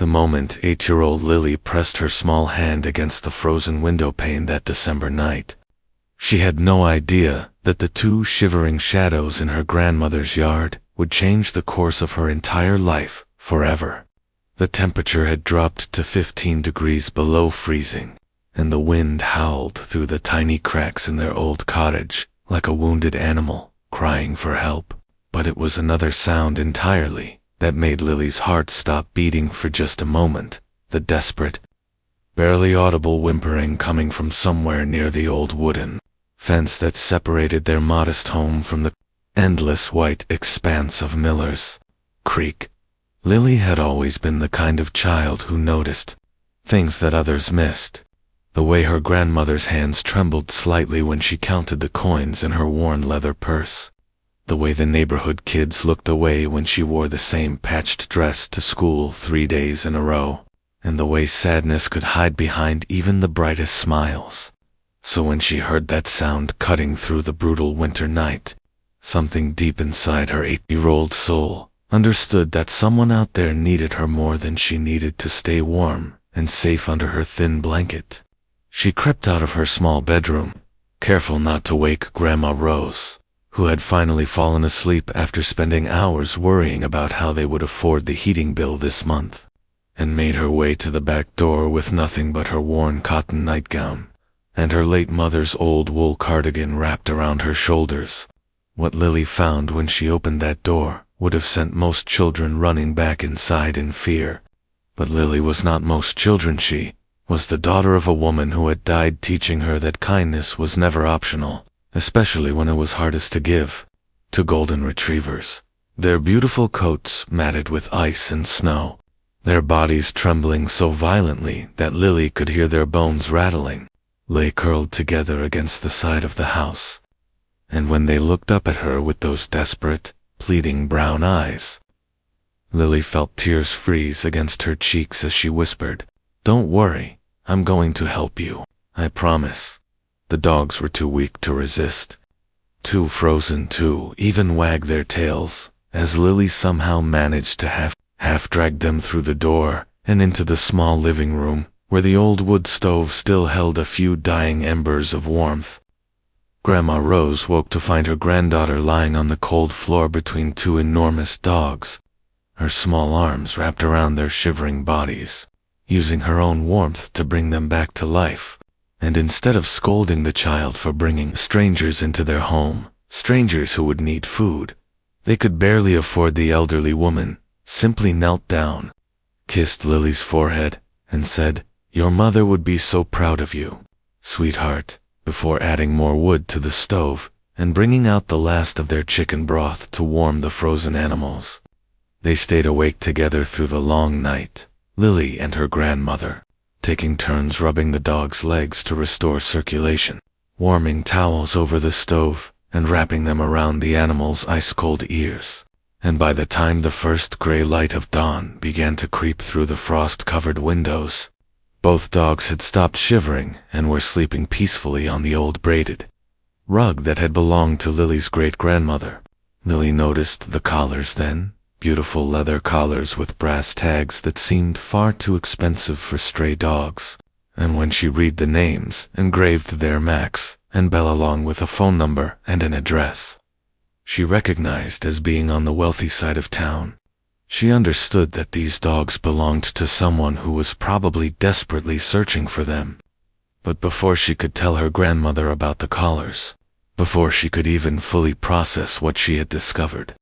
The moment 8-year-old Lily pressed her small hand against the frozen window pane that December night, she had no idea that the two shivering shadows in her grandmother's yard would change the course of her entire life forever. The temperature had dropped to 15 degrees below freezing, and the wind howled through the tiny cracks in their old cottage like a wounded animal crying for help. But it was another sound entirely that made Lily's heart stop beating for just a moment, the desperate, barely audible whimpering coming from somewhere near the old wooden fence that separated their modest home from the endless white expanse of Miller's Creek. Lily had always been the kind of child who noticed things that others missed. The way her grandmother's hands trembled slightly when she counted the coins in her worn leather purse. The way the neighborhood kids looked away when she wore the same patched dress to school 3 days in a row. And the way sadness could hide behind even the brightest smiles. So when she heard that sound cutting through the brutal winter night, something deep inside her 8-year-old soul understood that someone out there needed her more than she needed to stay warm and safe under her thin blanket. She crept out of her small bedroom, careful not to wake Grandma Rose, who had finally fallen asleep after spending hours worrying about how they would afford the heating bill this month, and made her way to the back door with nothing but her worn cotton nightgown and her late mother's old wool cardigan wrapped around her shoulders. What Lily found when she opened that door would have sent most children running back inside in fear. But Lily was not most children. She was the daughter of a woman who had died teaching her that kindness was never optional, especially when it was hardest to give. To golden retrievers, their beautiful coats matted with ice and snow, their bodies trembling so violently that Lily could hear their bones rattling, lay curled together against the side of the house. And when they looked up at her with those desperate, pleading brown eyes, Lily felt tears freeze against her cheeks as she whispered, "Don't worry, I'm going to help you, I promise." The dogs were too weak to resist, too frozen to even wag their tails, as Lily somehow managed to half drag them through the door and into the small living room, where the old wood stove still held a few dying embers of warmth. Grandma Rose woke to find her granddaughter lying on the cold floor between two enormous dogs, her small arms wrapped around their shivering bodies, using her own warmth to bring them back to life. And instead of scolding the child for bringing strangers into their home, strangers who would need food, they could barely afford, the elderly woman simply knelt down, kissed Lily's forehead, and said, "Your mother would be so proud of you, sweetheart," before adding more wood to the stove and bringing out the last of their chicken broth to warm the frozen animals. They stayed awake together through the long night, Lily and her grandmother, taking turns rubbing the dogs' legs to restore circulation, warming towels over the stove and wrapping them around the animals' ice-cold ears. And by the time the first gray light of dawn began to creep through the frost-covered windows, both dogs had stopped shivering and were sleeping peacefully on the old braided rug that had belonged to Lily's great-grandmother. Lily noticed the collars then, beautiful leather collars with brass tags that seemed far too expensive for stray dogs, and when she read the names engraved there, Max and Belle, along with a phone number and an address, she recognized as being on the wealthy side of town. She understood that these dogs belonged to someone who was probably desperately searching for them. But before she could tell her grandmother about the collars, before she could even fully process what she had discovered,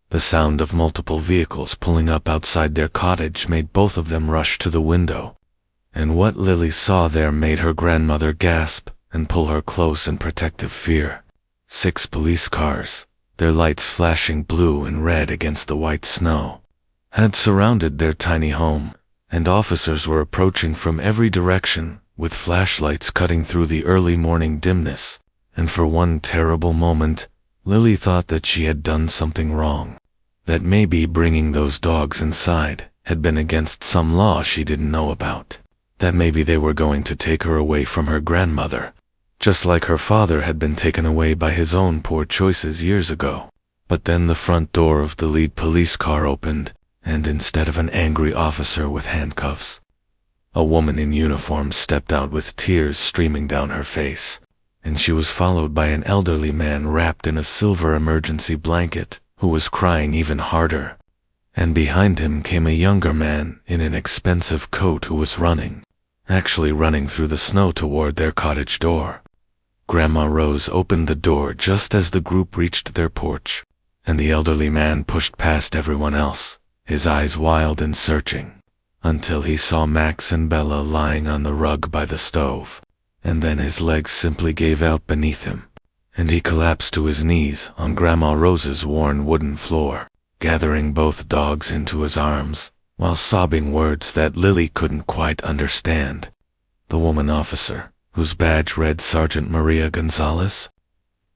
the sound of multiple vehicles pulling up outside their cottage made both of them rush to the window. And what Lily saw there made her grandmother gasp and pull her close in protective fear. 6 police cars, their lights flashing blue and red against the white snow, had surrounded their tiny home, and officers were approaching from every direction, with flashlights cutting through the early morning dimness. And for one terrible moment, Lily thought that she had done something wrong, that maybe bringing those dogs inside had been against some law she didn't know about, that maybe they were going to take her away from her grandmother, just like her father had been taken away by his own poor choices years ago. But then the front door of the lead police car opened, and instead of an angry officer with handcuffs, a woman in uniform stepped out with tears streaming down her face, and she was followed by an elderly man wrapped in a silver emergency blanket who was crying even harder. And behind him came a younger man in an expensive coat who was actually running through the snow toward their cottage door. Grandma Rose opened the door just as the group reached their porch, and the elderly man pushed past everyone else, his eyes wild and searching, until he saw Max and Bella lying on the rug by the stove, and then his legs simply gave out beneath him, and he collapsed to his knees on Grandma Rose's worn wooden floor, gathering both dogs into his arms, while sobbing words that Lily couldn't quite understand. The woman officer, whose badge read Sergeant Maria Gonzalez,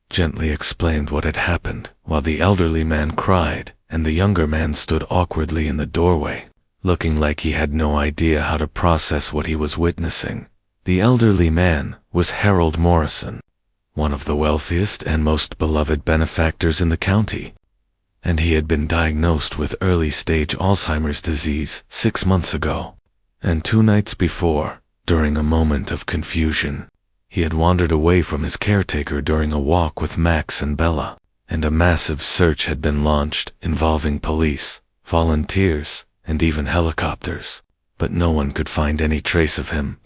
gently explained what had happened, while the elderly man cried, and the younger man stood awkwardly in the doorway, looking like he had no idea how to process what he was witnessing. The elderly man was Harold Morrison, one of the wealthiest and most beloved benefactors in the county, and he had been diagnosed with early-stage Alzheimer's disease 6 months ago, and 2 nights before, during a moment of confusion, he had wandered away from his caretaker during a walk with Max and Bella, and a massive search had been launched involving police, volunteers, and even helicopters, but no one could find any trace of him.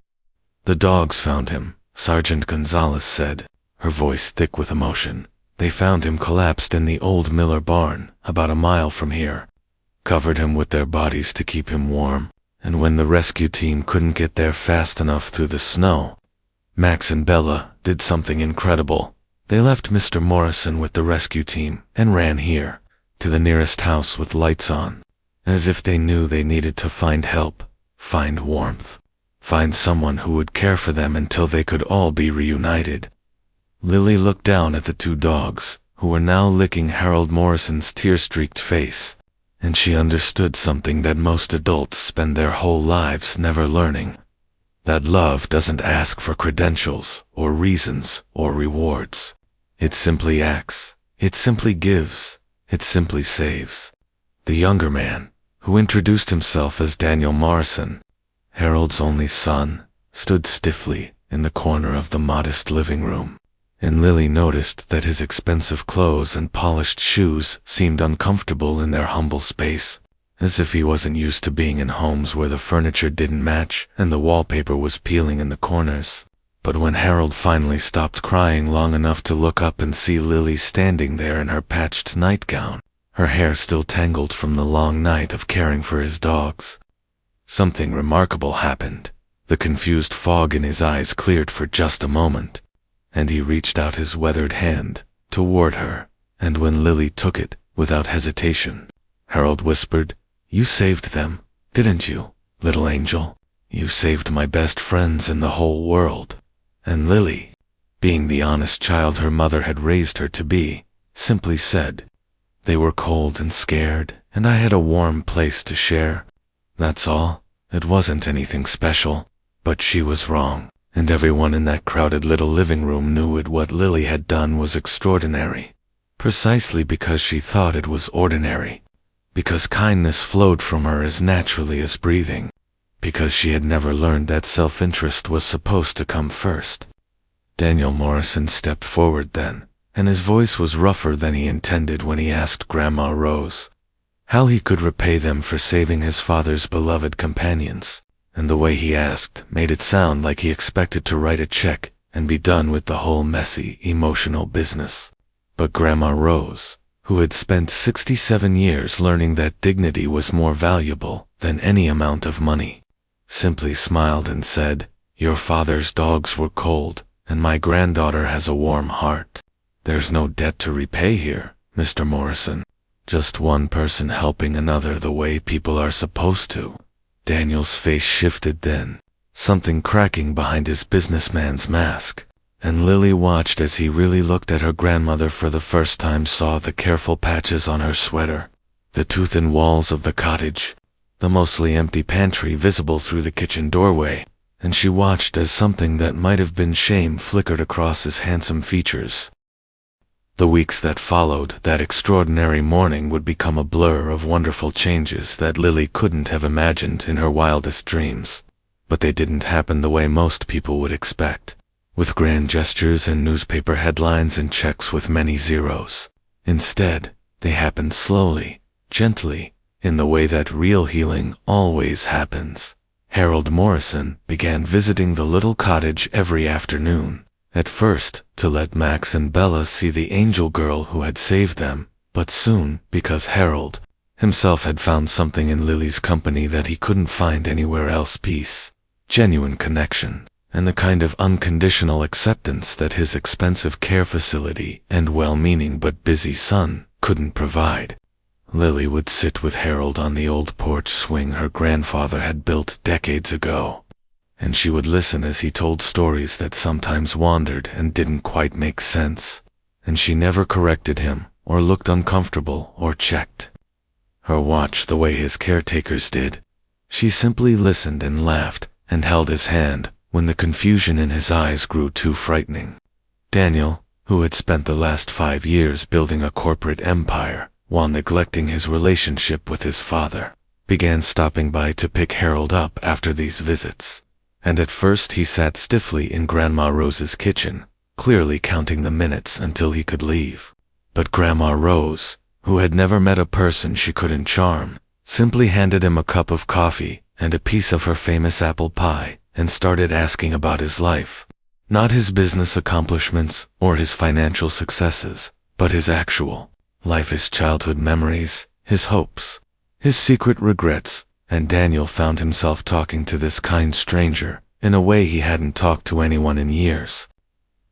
"The dogs found him," Sergeant Gonzalez said, her voice thick with emotion. "They found him collapsed in the old Miller barn, about a mile from here, covered him with their bodies to keep him warm, and when the rescue team couldn't get there fast enough through the snow, Max and Bella did something incredible. They left Mr. Morrison with the rescue team and ran here, to the nearest house with lights on, as if they knew they needed to find help, find warmth, find someone who would care for them until they could all be reunited." Lily looked down at the 2 dogs, who were now licking Harold Morrison's tear-streaked face, and she understood something that most adults spend their whole lives never learning: that love doesn't ask for credentials, or reasons, or rewards. It simply acts, it simply gives, it simply saves. The younger man, who introduced himself as Daniel Morrison, Harold's only son, stood stiffly in the corner of the modest living room, and Lily noticed that his expensive clothes and polished shoes seemed uncomfortable in their humble space, as if he wasn't used to being in homes where the furniture didn't match and the wallpaper was peeling in the corners. But when Harold finally stopped crying long enough to look up and see Lily standing there in her patched nightgown, her hair still tangled from the long night of caring for his dogs, something remarkable happened. The confused fog in his eyes cleared for just a moment, and he reached out his weathered hand toward her, and when Lily took it without hesitation, Harold whispered, "You saved them, didn't you, little angel? You saved my best friends in the whole world." And Lily, being the honest child her mother had raised her to be, simply said, "They were cold and scared, and I had a warm place to share. That's all. It wasn't anything special." But she was wrong, and everyone in that crowded little living room knew what Lily had done was extraordinary, precisely because she thought it was ordinary, because kindness flowed from her as naturally as breathing, because she had never learned that self-interest was supposed to come first. Daniel Morrison stepped forward then, and his voice was rougher than he intended when he asked Grandma Rose how he could repay them for saving his father's beloved companions, and the way he asked made it sound like he expected to write a check and be done with the whole messy, emotional business. But Grandma Rose, who had spent 67 years learning that dignity was more valuable than any amount of money, simply smiled and said, "Your father's dogs were cold, and my granddaughter has a warm heart. There's no debt to repay here, Mr. Morrison. Just one person helping another the way people are supposed to." Daniel's face shifted then, something cracking behind his businessman's mask, and Lily watched as he really looked at her grandmother for the first time, saw the careful patches on her sweater, the tooth-and walls of the cottage, the mostly empty pantry visible through the kitchen doorway, and she watched as something that might have been shame flickered across his handsome features. The weeks that followed that extraordinary morning would become a blur of wonderful changes that Lily couldn't have imagined in her wildest dreams. But they didn't happen the way most people would expect, with grand gestures and newspaper headlines and checks with many zeros. Instead, they happened slowly, gently, in the way that real healing always happens. Harold Morrison began visiting the little cottage every afternoon, at first to let Max and Bella see the angel girl who had saved them, but soon, because Harold himself had found something in Lily's company that he couldn't find anywhere else, peace, genuine connection, and the kind of unconditional acceptance that his expensive care facility and well-meaning but busy son couldn't provide. Lily would sit with Harold on the old porch swing her grandfather had built decades ago, and she would listen as he told stories that sometimes wandered and didn't quite make sense, and she never corrected him or looked uncomfortable or checked her watch the way his caretakers did. She simply listened and laughed and held his hand when the confusion in his eyes grew too frightening. Daniel, who had spent the last 5 years building a corporate empire while neglecting his relationship with his father, began stopping by to pick Harold up after these visits. And at first he sat stiffly in Grandma Rose's kitchen, clearly counting the minutes until he could leave. But Grandma Rose, who had never met a person she couldn't charm, simply handed him a cup of coffee and a piece of her famous apple pie and started asking about his life. Not his business accomplishments or his financial successes, but his actual life, his childhood memories, his hopes, his secret regrets, and Daniel found himself talking to this kind stranger in a way he hadn't talked to anyone in years.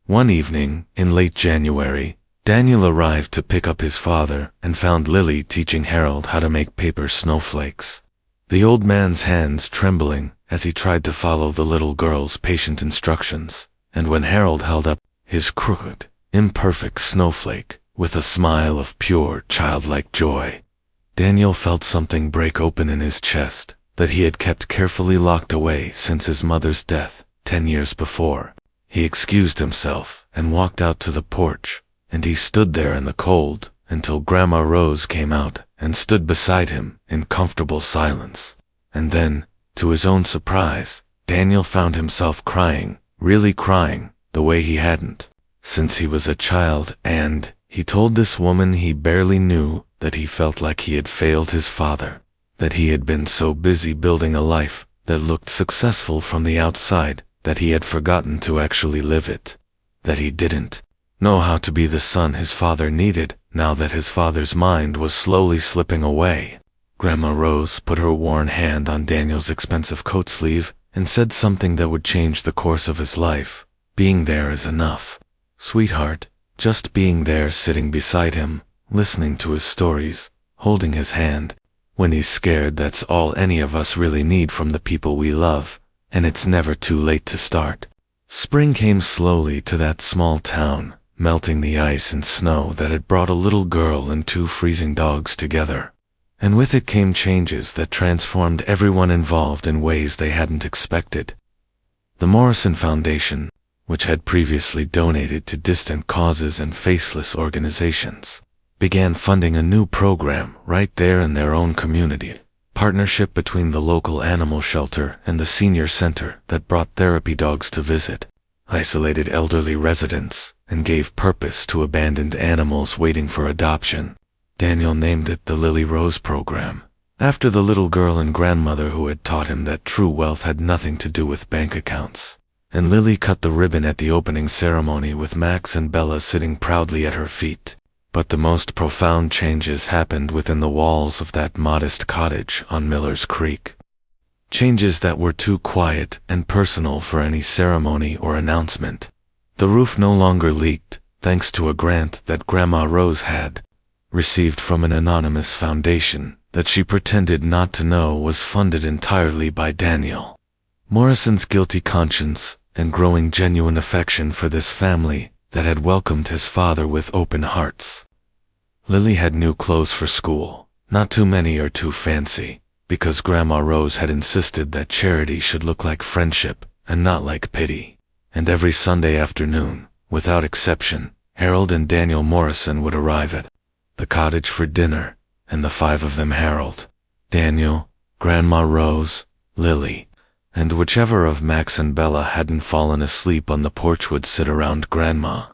One evening, in late January, Daniel arrived to pick up his father and found Lily teaching Harold how to make paper snowflakes. The old man's hands trembling as he tried to follow the little girl's patient instructions, and when Harold held up his crooked, imperfect snowflake with a smile of pure, childlike joy, Daniel felt something break open in his chest that he had kept carefully locked away since his mother's death 10 years before. He excused himself and walked out to the porch, and he stood there in the cold until Grandma Rose came out and stood beside him in comfortable silence. And then, to his own surprise, Daniel found himself crying, really crying, the way he hadn't since he was a child, and he told this woman he barely knew that he felt like he had failed his father, that he had been so busy building a life that looked successful from the outside that he had forgotten to actually live it, that he didn't know how to be the son his father needed now that his father's mind was slowly slipping away. Grandma Rose put her worn hand on Daniel's expensive coat sleeve and said something that would change the course of his life. Being there is enough, sweetheart. Just being there, sitting beside him, listening to his stories, holding his hand. When he's scared, that's all any of us really need from the people we love, and it's never too late to start. Spring came slowly to that small town, melting the ice and snow that had brought a little girl and 2 freezing dogs together. And with it came changes that transformed everyone involved in ways they hadn't expected. The Morrison Foundation, which had previously donated to distant causes and faceless organizations, began funding a new program right there in their own community. Partnership between the local animal shelter and the senior center that brought therapy dogs to visit isolated elderly residents and gave purpose to abandoned animals waiting for adoption. Daniel named it the Lily Rose Program, after the little girl and grandmother who had taught him that true wealth had nothing to do with bank accounts. And Lily cut the ribbon at the opening ceremony with Max and Bella sitting proudly at her feet. But the most profound changes happened within the walls of that modest cottage on Miller's Creek. Changes that were too quiet and personal for any ceremony or announcement. The roof no longer leaked, thanks to a grant that Grandma Rose had received from an anonymous foundation that she pretended not to know was funded entirely by Daniel. Morrison's guilty conscience and growing genuine affection for this family that had welcomed his father with open hearts. Lily had new clothes for school, not too many or too fancy, because Grandma Rose had insisted that charity should look like friendship and not like pity. And every Sunday afternoon, without exception, Harold and Daniel Morrison would arrive at the cottage for dinner, and the five of them, Harold, Daniel, Grandma Rose, Lily, and whichever of Max and Bella hadn't fallen asleep on the porch would sit around Grandma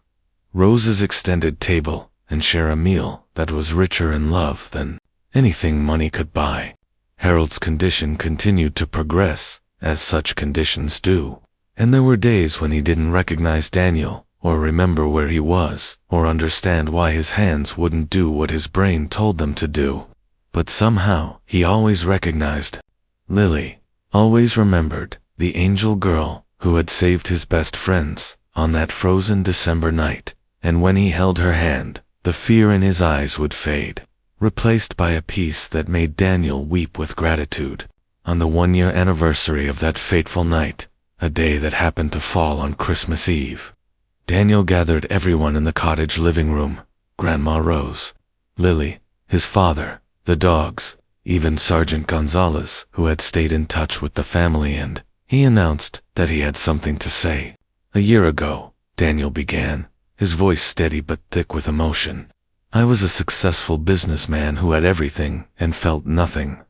Rose's extended table and share a meal that was richer in love than anything money could buy. Harold's condition continued to progress, as such conditions do, and there were days when he didn't recognize Daniel, or remember where he was, or understand why his hands wouldn't do what his brain told them to do. But somehow, he always recognized Lily, always remembered the angel girl who had saved his best friends on that frozen December night, and when he held her hand, the fear in his eyes would fade, replaced by a peace that made Daniel weep with gratitude. On the 1-year anniversary of that fateful night, a day that happened to fall on Christmas Eve, Daniel gathered everyone in the cottage living room, Grandma Rose, Lily, his father, the dogs, even Sergeant Gonzalez, who had stayed in touch with the family, and he announced that he had something to say. "A year ago," Daniel began, his voice steady but thick with emotion, "I was a successful businessman who had everything and felt nothing.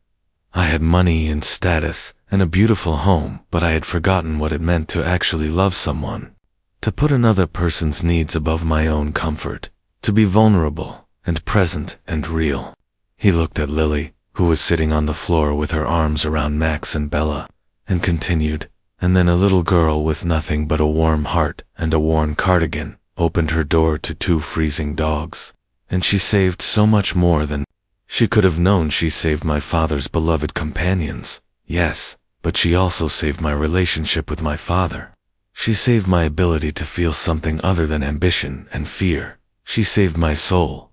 I had money and status and a beautiful home, but I had forgotten what it meant to actually love someone, to put another person's needs above my own comfort, to be vulnerable and present and real." He looked at Lily, who was sitting on the floor with her arms around Max and Bella, and continued, "And then a little girl with nothing but a warm heart and a worn cardigan opened her door to 2 freezing dogs, and she saved so much more than she could have known. She saved my father's beloved companions, yes, but she also saved my relationship with my father. She saved my ability to feel something other than ambition and fear. She saved my soul."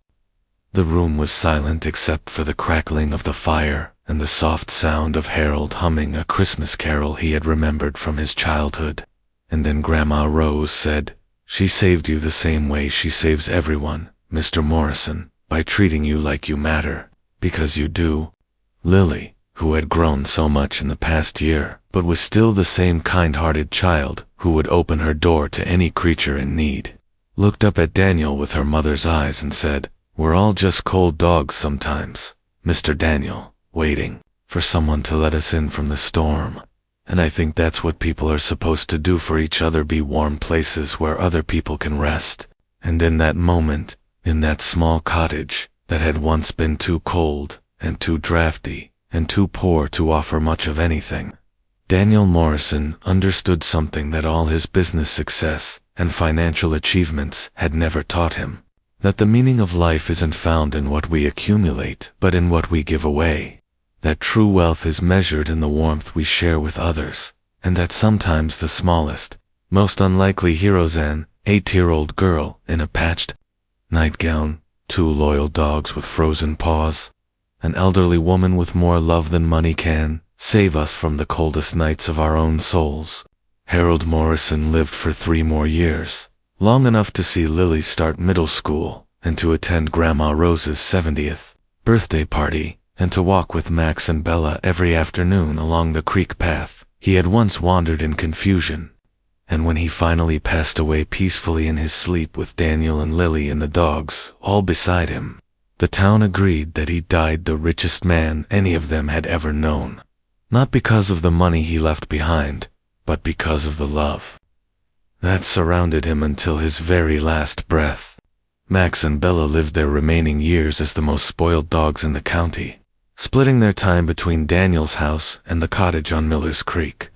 The room was silent except for the crackling of the fire and the soft sound of Harold humming a Christmas carol he had remembered from his childhood. And then Grandma Rose said, "She saved you the same way she saves everyone, Mr. Morrison, by treating you like you matter, because you do." Lily, who had grown so much in the past year, but was still the same kind-hearted child who would open her door to any creature in need, looked up at Daniel with her mother's eyes and said, "We're all just cold dogs sometimes, Mr. Daniel, waiting for someone to let us in from the storm. And I think that's what people are supposed to do for each other, be warm places where other people can rest." And in that moment, in that small cottage that had once been too cold and too drafty and too poor to offer much of anything, Daniel Morrison understood something that all his business success and financial achievements had never taught him. That the meaning of life isn't found in what we accumulate, but in what we give away. That true wealth is measured in the warmth we share with others, and that sometimes the smallest, most unlikely heroes, an 8-year-old girl in a patched nightgown, 2 loyal dogs with frozen paws, an elderly woman with more love than money can, save us from the coldest nights of our own souls. Harold Morrison lived for 3 more years. Long enough to see Lily start middle school, and to attend Grandma Rose's 70th birthday party, and to walk with Max and Bella every afternoon along the creek path he had once wandered in confusion. And when he finally passed away peacefully in his sleep with Daniel and Lily and the dogs all beside him, the town agreed that he died the richest man any of them had ever known. Not because of the money he left behind, but because of the love that surrounded him until his very last breath. Max and Bella lived their remaining years as the most spoiled dogs in the county, splitting their time between Daniel's house and the cottage on Miller's Creek.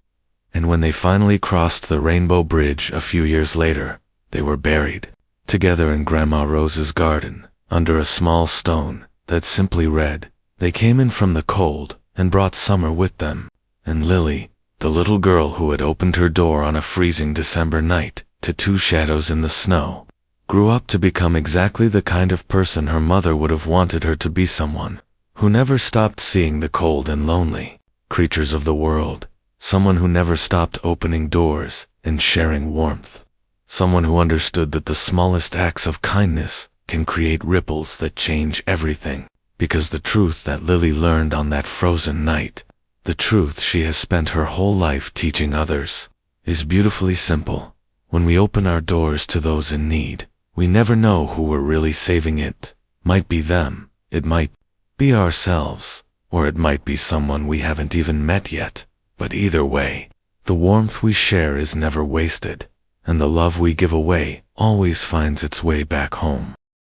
And when they finally crossed the Rainbow Bridge a few years later, they were buried together in Grandma Rose's garden, under a small stone that simply read, "They came in from the cold and brought summer with them." And Lily, the little girl who had opened her door on a freezing December night to 2 shadows in the snow, grew up to become exactly the kind of person her mother would have wanted her to be, someone who never stopped seeing the cold and lonely creatures of the world, someone who never stopped opening doors and sharing warmth, someone who understood that the smallest acts of kindness can create ripples that change everything, because the truth that Lily learned on that frozen night, the truth she has spent her whole life teaching others, is beautifully simple. When we open our doors to those in need, We never know who we're really saving. It might be them, it might be ourselves, or it might be someone we haven't even met yet. But either way, the warmth we share is never wasted, and the love we give away always finds its way back home.